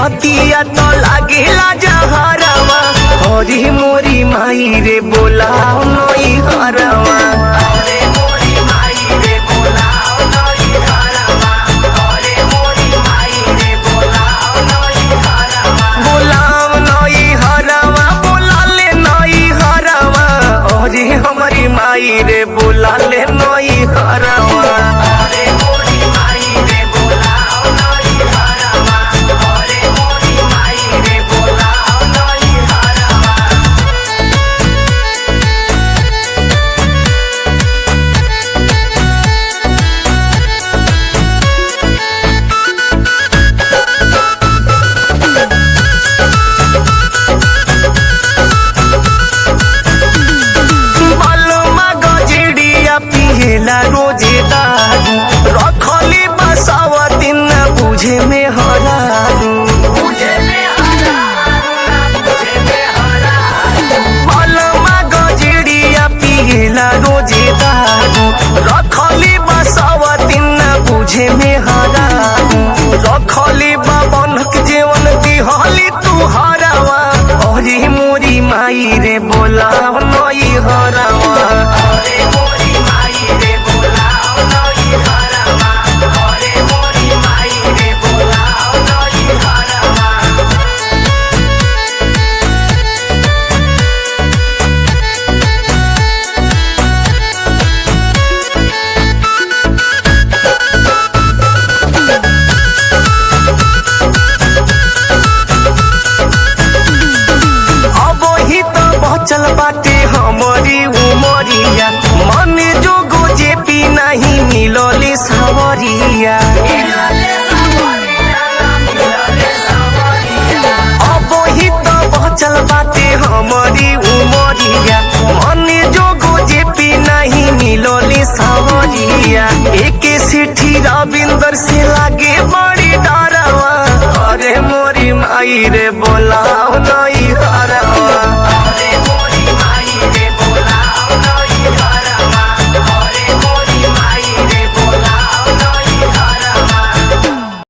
बतिया तो लागेला जहरवा। अरे मोरी माई रे बोलाओ नई हरवा। बोलाओ नई हरवा, बोला ले नई हरवा। अरे हमारी माई रे बोला ले नई हरवा। रोजे दारू रखली बसावा दिन बुझे में हरारू। बलमा गजड़िया पियला रोजे दारू रखली बसावा दिन बुझे में हरारू। रखली बाबनक जेवन दिहली तू हरावा। अरे मोरी माई रे बोलाओ नई हरावा। चल बाटे हमारी उमरिया मन जो गोजे पी नहीं मिलले सवरिया। अब ही तो बचल बाटे हमारी उमरिया मन जो गोजे पी नहीं मिलले सवरिया। एक सिठी रविंदर से लागे बड़ी डरवा। अरे मोरी माई रे बोलाओ नई